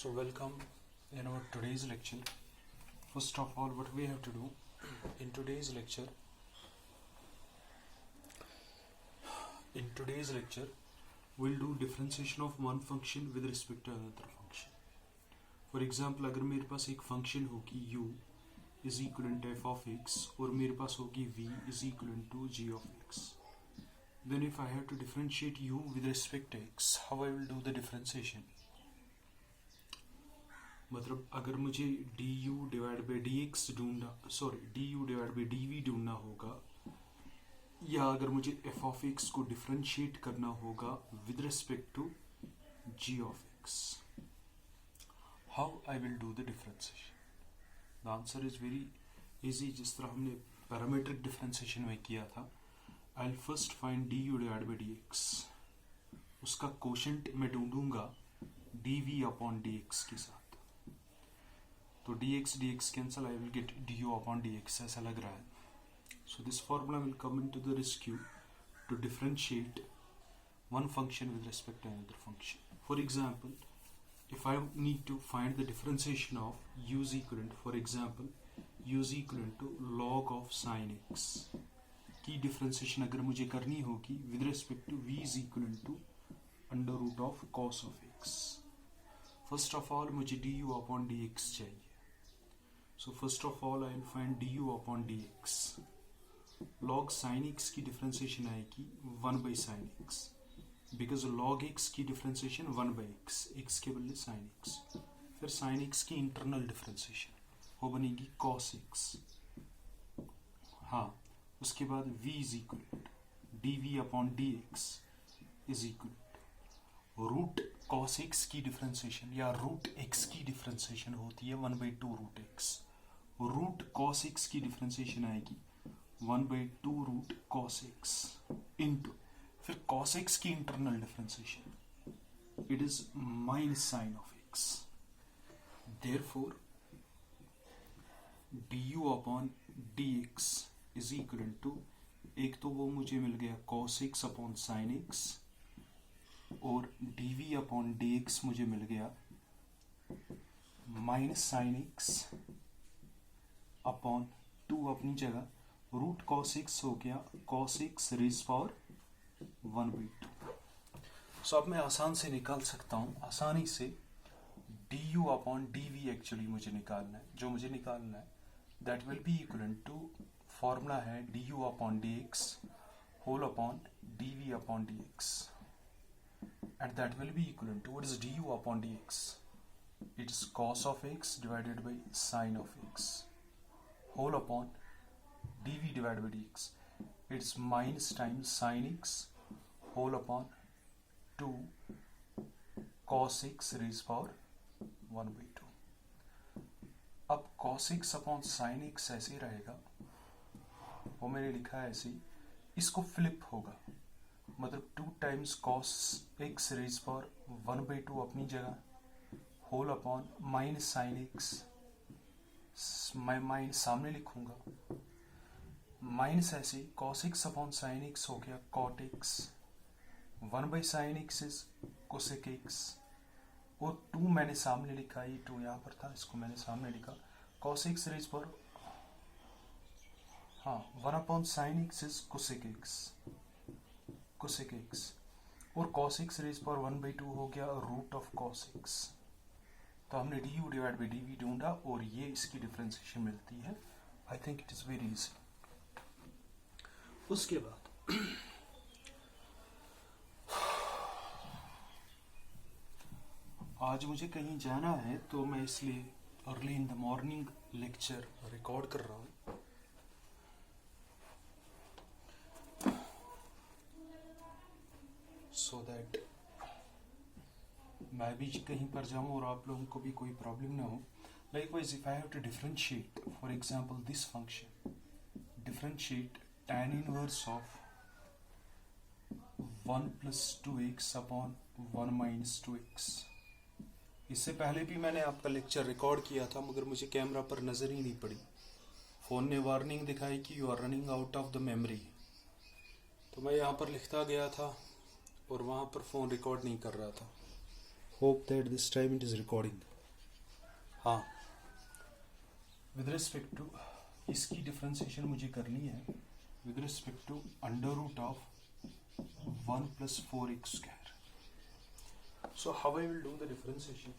So welcome in our today's lecture. First of all, what we have to do in today's lecture, we'll do differentiation of one function with respect to another function. For example, अगर मेरे पास एक function होगी u is equivalent to f of x और मेरे पास होगी v is equivalent to g of x. Then if I have to differentiate u with respect to x, how I will do the differentiation? मतलब अगर मुझे du divide by dx du divide by dv ढूंढना होगा, या अगर मुझे f of x को differentiate करना होगा with respect to g of x, how I will do the differentiation? The answer is very easy. जिस तरह हमने पैरामीट्रिक डिफरेंशिएशन में किया था, I will first find du divide by dx, उसका कोशेंट मैं ढूंढूंगा dv अपॉन dx के साथ. तो dx cancel, I will get du upon dx, ऐसा लग रहा है. So this formula will come into the rescue to differentiate one function with respect to another function. For example, if I need to find the differentiation of u is equivalent, for example, u is equivalent to log of sin x की differentiation अगर मुझे करनी होगी with respect to v is equivalent to under root of cos of x. First of all मुझे du upon dx चाहिए. So first of all I will find du upon dx. log sin x की differentiation आएगी 1 by sin x, because log x की differentiation 1 by x, x के बदले sin x. फिर sin x की internal differentiation वो बनेगी cos x. हाँ, उसके बाद v is equal dv upon dx is equal root cos x की डिफरेंशिएशन या रूट x की डिफरेंशिएशन होती है 1 by 2 root x. Root cos x की डिफरेंशिएशन आएगी 1 by 2 root cos x into फिर cos x की internal differentiation it is minus sine of x. Therefore du upon dx is equal to, एक तो वो मुझे मिल गया cos x upon sin x, और dv अपॉन dx मुझे मिल गया माइनस साइन x अपॉन 2 अपनी जगह रूट cos x हो गया cos x raise power 1 by 2. So अब मैं आसान से निकाल सकता हूं, आसानी से du अपॉन dv एक्चुअली मुझे निकालना है. जो मुझे निकालना है that will be equal to, formula है du upon dx whole upon dv upon dx, and that will be equal to what is du upon dx? It is cos of x divided by sin of x whole upon dv divided by dx. It's minus times sin x whole upon 2 cos x raised power 1 by 2. अब cos x upon sin x ऐसे रहेगा, वो मैंने लिखा है ऐसे ही. इसको flip होगा, मतलब 2 times cos x raised power 1 by 2 अपनी जगह whole upon minus sin x, मैं माइनस सामने लिखूंगा, माइनस ऐसे cos x upon sin x हो गया cot x, 1 by sin x is cosec x, और 2 मैंने सामने लिखा, ये 2 यहाँ पर था, इसको मैंने सामने लिखा cos x रेज पर, हाँ 1 upon sin x is cosec x, और cos x रेज पर 1 by 2 हो गया रूट ऑफ cos x. तो हमने du डिवाइड बाई dv ढूंढा और ये इसकी डिफरेंशिएशन मिलती है. I think it is very easy. उसके बाद आज मुझे कहीं जाना है, तो मैं इसलिए early in the morning lecture record कर रहा हूं, सो दैट मैं भी कहीं पर जाऊं और आप लोगों को भी कोई प्रॉब्लम ना हो. Likewise, if I have to differentiate, for example, this function, differentiate tan inverse of 1 plus 2x upon 1 minus 2x. इससे पहले भी मैंने आपका लेक्चर रिकॉर्ड किया था, मगर मुझे कैमरा पर नजर ही नहीं पड़ी. फोन ने वार्निंग दिखाई कि you are running out of the memory. तो मैं यहाँ पर लिखता गया था और वहाँ पर फोन रिकॉर्ड नहीं कर रहा था. Hope that this time it is recording. हाँ, विद रिस्पेक्ट टू इसकी डिफरेंशिएशन मुझे करनी है with respect to under root of 1 + 4x². So how I will do the differentiation.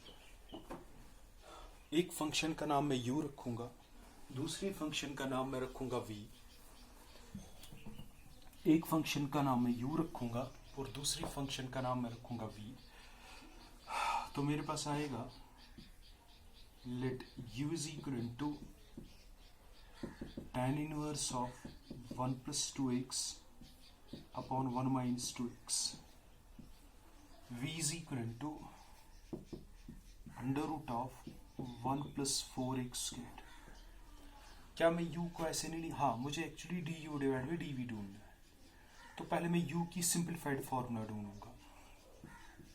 एक फंक्शन का नाम मैं u रखूंगा, दूसरी फंक्शन का नाम मैं रखूंगा v. एक फंक्शन का नाम मैं u रखूंगा और दूसरी फंक्शन का नाम मैं रखूंगा v. तो मेरे पास आएगा let u is equal to tan inverse of 1 + 2x upon 1 - 2x. v is equal to under root of 1 + 4x². क्या मैं u को ऐसे नहीं हाँ, मुझे एक्चुअली du/dv ढूंढना है. तो पहले मैं u की सिंप्लीफाइड फॉर्मूला ढूंढूंगा.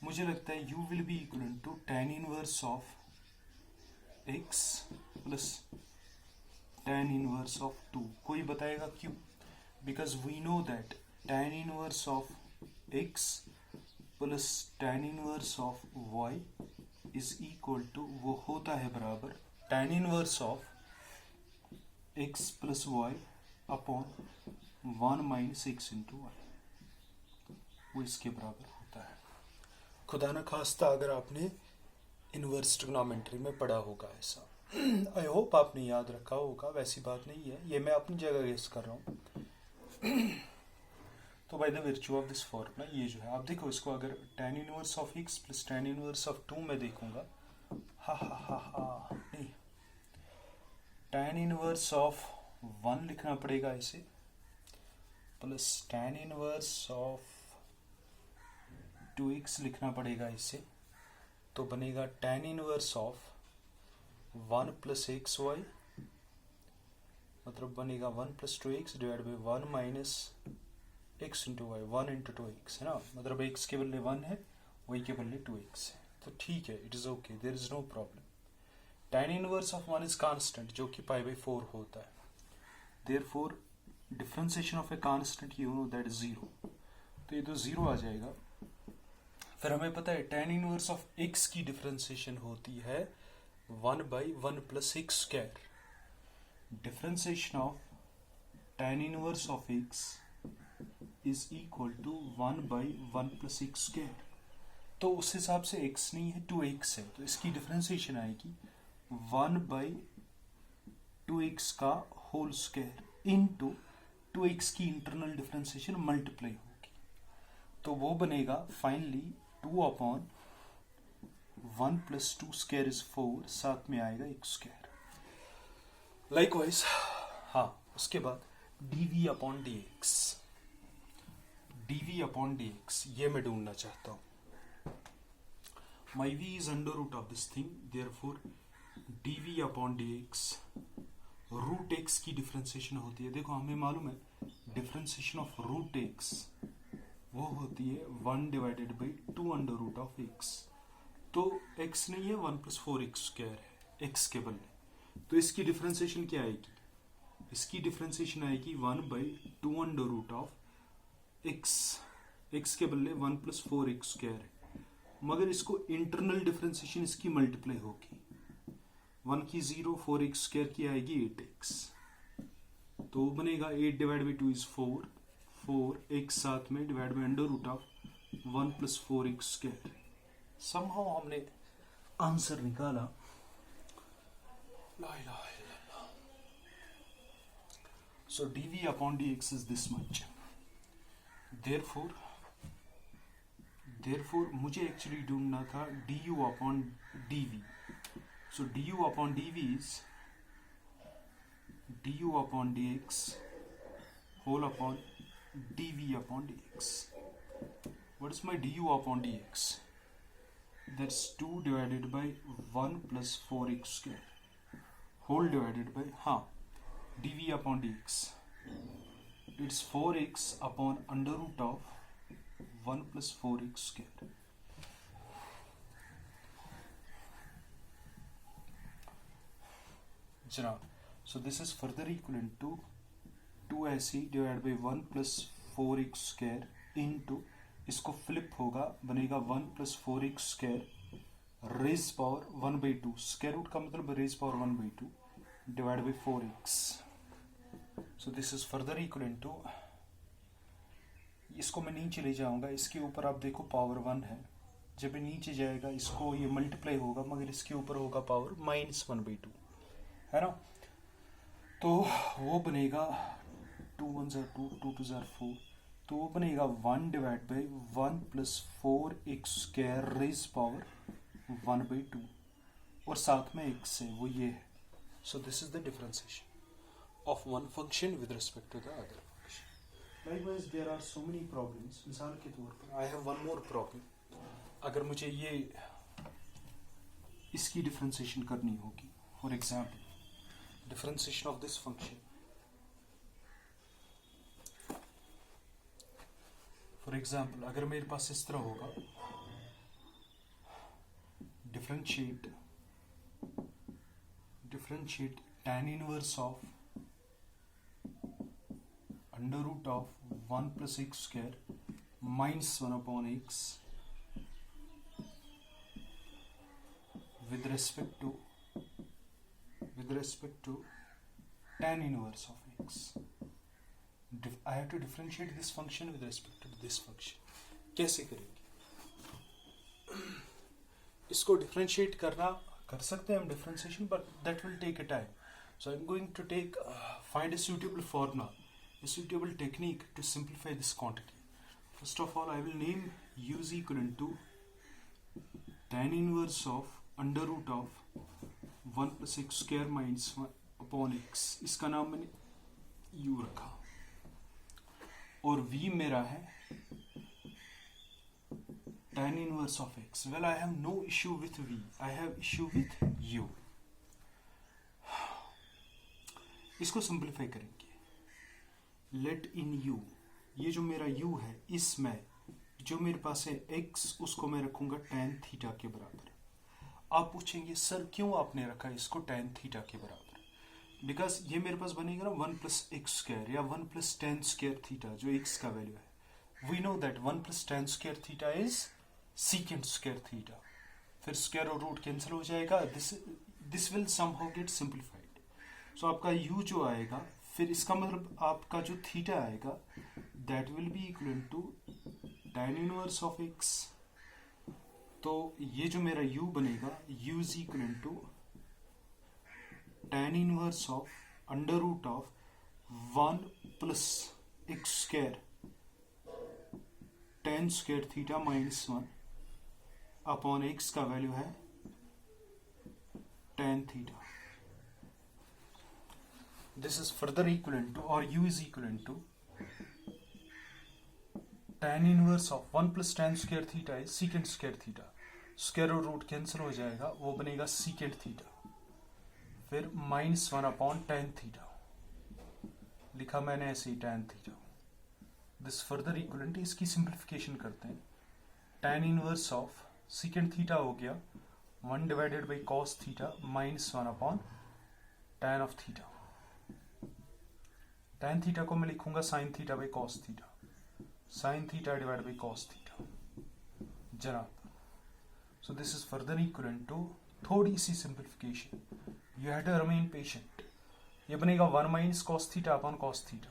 मुझे लगता है u will be equal to tan inverse ऑफ x plus tan inverse of 2. कोई बताएगा क्यों? Because we know that tan inverse of x plus tan inverse of y is equal to वो होता है बराबर tan inverse of x plus y upon 1 - x × y. वो इसके बराबर होता है. खुदा न खास्ता अगर आपने इनवर्स ट्रिग्नोमेट्री में पढ़ा होगा ऐसा. आई होप आपने याद रखा होगा. वैसी बात नहीं है, ये मैं अपनी जगह गेस कर रहा हूँ. तो by the virtue of this formula ये जो है आप देखो इसको अगर tan inverse of x plus tan inverse of 2 में देखूंगा नहीं tan inverse of 1 लिखना पड़ेगा इसे plus tan inverse of 2x लिखना पड़ेगा इसे. तो बनेगा tan inverse of 1 + xy मतलब बनेगा 1 + 2x divide by 1 - x × y. 1 × 2x है ना, मतलब x के बदले 1 है, y के बदले 2x है. तो ठीक है, it is okay, there is no problem. tan inverse of 1 is constant जो कि π/4 होता है. Therefore differentiation of a constant you know that is 0. तो ये तो 0 आ जाएगा. फिर हमें पता है tan inverse of x की डिफरेंशिएशन होती है 1/1 + x². Differentiation of tan inverse of x is equal to 1/1 + x². तो उस हिसाब से x नहीं है 2x है, तो इसकी डिफरेंशिएशन आएगी 1/2x का होल स्क्वायर इनटू 2x की इंटरनल डिफरेंशिएशन मल्टीप्लाई होगी. तो वो बनेगा फाइनली 2/1 + 2² इज 4, साथ में आएगा x². लाइकवाइज हाँ, उसके बाद dv/dx. dv/dx ये मैं ढूंढना चाहता हूँ. my v is under root of this thing, therefore dv/dx root x की डिफरेंशिएशन होती है. देखो हमें मालूम है डिफरेंशिएशन ऑफ रूट x वो होती है 1 / 2 अंडर रूट ऑफ x. तो x नहीं है 1 + 4x² है x के बदले. तो इसकी डिफरेंशिएशन क्या आएगी? इसकी डिफरेंशिएशन आएगी 1/2 under root of x. x के बदले 1 + 4x² है, मगर इसको इंटरनल डिफरेंशिएशन इसकी मल्टीप्लाई होगी. 1 की 0, 4x² की आएगी 8x. तो बनेगा 8 / 2 इज 4, 4x साथ में divide by under root of 1 + 4x². Somehow हमने आंसर निकाला. So dv/dx is this much. Therefore मुझे एक्चुअली ढूंढना था du/dv. So du/dv is du/dx whole upon dv/dx. What is my du/dx? That's 2 divided by 1 + 4x² whole divided by dv/dx. It's 4x upon under root of 1 + 4x². जनाब, so this is further equivalent to 2ac divided by 1 + 4x² into इसको flip होगा, बनेगा 1 + 4x² raise power 1/2, square root का मतलब raise power 1/2 divide by 4x। So this is further equal to, इसको मैं नीचे ले जाऊंगा, इसके ऊपर आप देखो पावर 1 है, जब ये नीचे जाएगा इसको ये मल्टीप्लाई होगा, मगर इसके ऊपर होगा पावर -1/2, है ना। तो वो बनेगा 2 1 2 2 2 4, तो वो बनेगा 1 divide by 1 + 4x² raise power 1/2, और साथ में x है, वो ये है। So this is the differentiation of one function with respect to the other function. Likewise there are so many problems. मिसाल के तौर पर I have one more problem, अगर मुझे ये इसकी डिफरेंशिएशन करनी होगी, for example differentiation of this function, for example अगर मेरे पास इस तरह होगा, differentiate tan inverse of under root of 1 + x² -1/x with respect to tan inverse of x. I have to differentiate this function with respect to this function. कैसे करेंगे इसको? Differentiate कर सकते हैं हम differentiation, but that will take a time. So I am going to find a suitable formula, a suitable technique to simplify this quantity. First of all, I will name u is equal to tan inverse of under root of 1 + x² -1/x। इसका नाम मैंने u रखा, और v मेरा है tan inverse of x. Well, I have no issue with v, I have issue with u. इसको simplify करेंगे। Late इन u, ये जो मेरा u है, इसमें जो मेरे पास है x, उसको मैं रखूंगा tan थीटा के बराबर। आप पूछेंगे सर क्यों आपने रखा इसको tan थीटा के बराबर? बिकॉज ये मेरे पास बनेगा ना 1 + x² या 1 + tan² थीटा, जो x का वैल्यू है। We know that 1 + tan² theta is secant² theta. फिर स्क्वायर और रूट कैंसिल हो जाएगा, this will somehow get simplified. So आपका u जो आएगा, फिर इसका मतलब आपका जो थीटा आएगा that will be equal to tan inverse of x। तो ये जो मेरा u बनेगा, u is equal to tan inverse of under root of 1 + x² tan² theta -1 x का वैल्यू है tan theta. This is further equal to, और u is equal to tan inverse of 1 + tan² theta है secant² theta. Square और root cancel हो जाएगा, वो बनेगा secant theta, फिर -1 tan थीटा। लिखा मैंने ऐसे ही tan theta. This further equal to, इसकी सिंप्लीफिकेशन करते हैं। tan inverse of secant theta हो गया 1 divided by cos theta -1 tan of theta. tan theta को मैं लिखूंगा sin theta by cos theta, sin theta divide by cos theta. जनाब, so this is further equal to, थोड़ी सी simplification, you have to remain patient. ये बनेगा 1 - cos theta upon cos theta,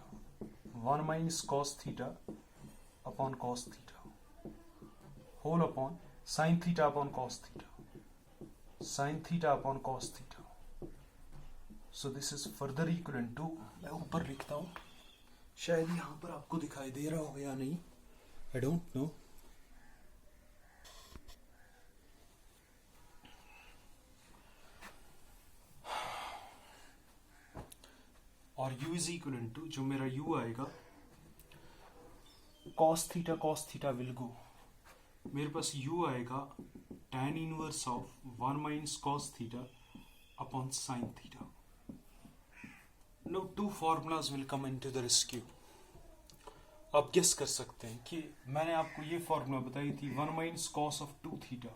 1 - cos theta upon cos theta, whole upon sin theta upon cos theta, sin theta upon cos theta. So this is further equal to, मैं ऊपर लिखता हूं, शायद यहां पर आपको दिखाई दे रहा हो या नहीं, आई डोंट नो। और u इज इक्वल टू, जो मेरा u आएगा cos थीटा विल गो, मेरे पास u आएगा tan inverse of 1 - cos theta upon sin theta. No two formulas will come into the rescue. आप गेस कर सकते हैं कि मैंने आपको ये फॉर्मूला बताई थी 1 - cos theta 2 theta,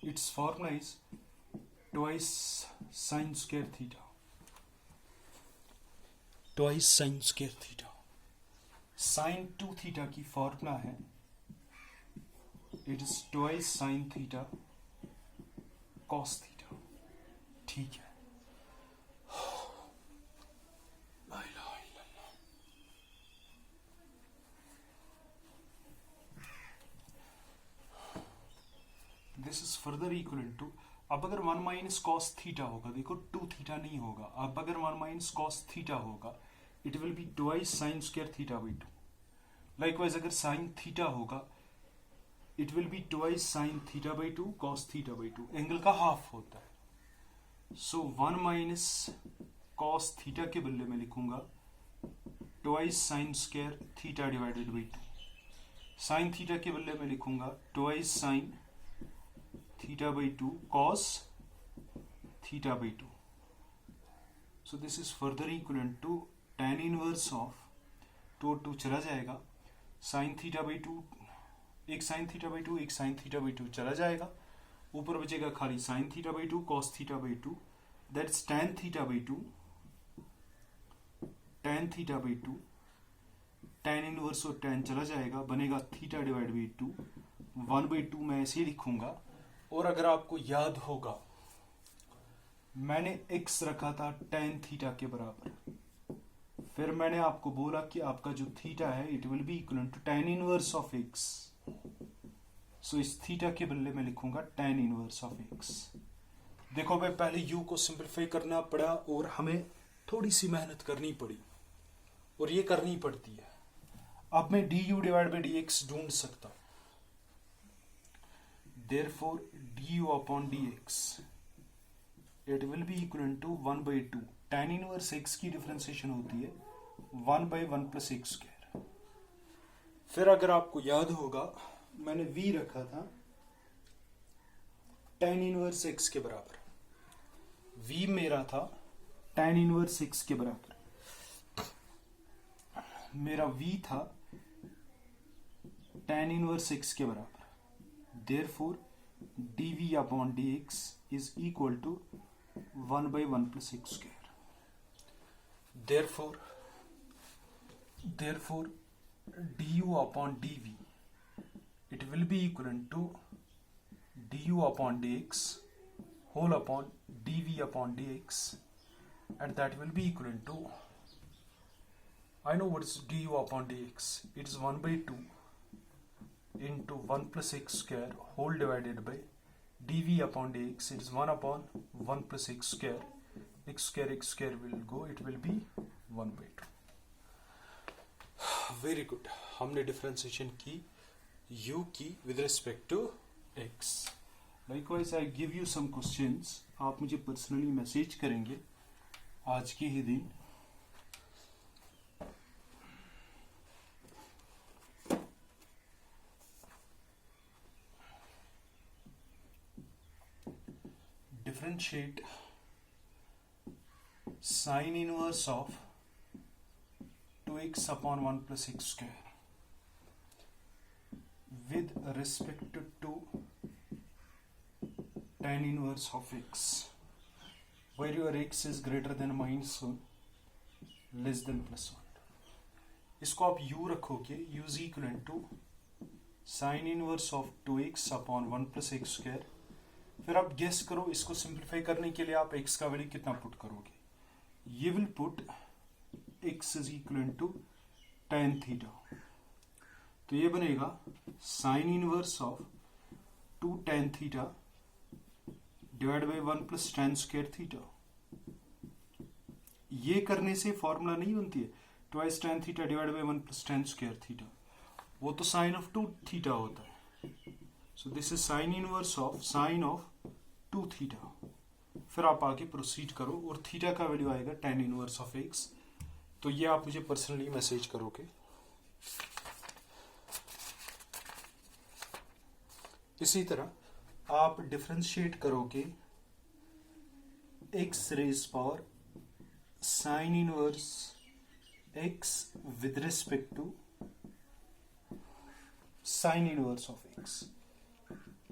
it's formula is twice sin² theta, twice sin² theta. sin 2 theta की फॉर्मूला है it is twice sine theta cos theta. ठीक है, this is further equal to, अब अगर 1 माइनस कॉस थीटा होगा, देखो 2 थीटा नहीं होगा, अब अगर 1 माइनस कॉस थीटा होगा it will be twice sine square theta by 2। Likewise अगर साइन थीटा होगा it will be twice sine theta by 2 cos theta by 2, angle का हाफ होता है। सो 1 माइनस कॉस थीटा के बदले में लिखूंगा twice sine square theta divided by 2, sine theta के बदले में लिखूंगा twice sine theta by 2 cos theta by 2। So this is further equal to tan inverse of 2 और 2 चला जाएगा, साइन थीटा बाई 2, एक साइन थीटा बाई 2 एक साइन थीटा बाई 2 चला जाएगा, ऊपर बचेगा खाली sign theta by 2 cos theta by 2, that's tan theta by 2, tan theta by 2, tan inverse और tan चला जाएगा, बनेगा थीटा डिवाइड बाई 2, 1/2 मैं ऐसे ही लिखूंगा। और अगर आपको याद होगा मैंने x रखा था tan थीटा के बराबर, फिर मैंने आपको बोला कि आपका जो थीटा है it will be equal to tan inverse of x। So इस थीटा के बदले में लिखूंगा tan इनवर्स ऑफ x। देखो भाई पहले u को सिंपलीफाई करना पड़ा और हमें थोड़ी सी मेहनत करनी पड़ी और ये करनी पड़ती है। अब मैं du डिवाइड बाई dx ढूंढ सकता हूं, therefore du upon dx it will be equal to 1/2, tan inverse x की डिफरेंशिएशन होती है 1/1 प्लस x स्क्वायर। फिर अगर आपको याद होगा मैंने v रखा था tan इनवर्स x के बराबर, v मेरा था tan इनवर्स x के बराबर, मेरा v था tan इनवर्स x के बराबर, therefore dv upon dx is equal to 1/1 plus x square. Therefore du upon dv it will be equal to du upon dx whole upon dv upon dx, and that will be equal to, I know what is du upon dx, it is 1/2 into 1 plus x square whole divided by dv upon dx, it is 1 upon 1 plus x square, x square will go, it will be 1/2। Very good, हमने differentiation की u की with respect to x। Likewise I give you some questions, आप मुझे personally message करेंगे आज के ही दिन। Differentiate sin inverse of 2x upon 1 plus x square with respect to tan inverse of x where your x is greater than minus 1 less than plus 1। इसको आप u रखोगे, u is equivalent to sin inverse of 2x upon 1 plus x square। फिर आप guess करो, इसको simplify करने के लिए आप x का वैल्यू कितना पुट करोगे। ये will put x is equal to tan theta, तो ये बनेगा sine inverse of 2 tan theta divide by 1 plus tan square theta. ये करने से फॉर्मूला नहीं बनती है twice tan theta divide by 1 plus tan square theta, वो तो साइन ऑफ 2 थीटा होता है। So this is sine inverse of sine of 2 theta. फिर आप आगे प्रोसीड करो और थीटा का वैल्यू आएगा tan इनवर्स ऑफ x, तो ये आप मुझे पर्सनली मैसेज करोगे। इसी तरह आप डिफरेंशिएट करोगे x raise power sine inverse x with respect to sine inverse of x।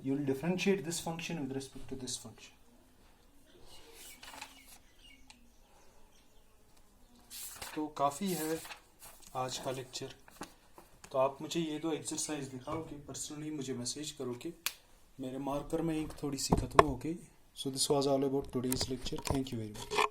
You will differentiate this function with respect to this function. तो काफ़ी है आज का लेक्चर, तो आप मुझे ये दो एक्सरसाइज दिखाओगे, पर्सनली मुझे मैसेज करोगे, मेरे मार्कर में एक थोड़ी सी खत्म हो गई. So this was all about today's lecture. Thank you very much.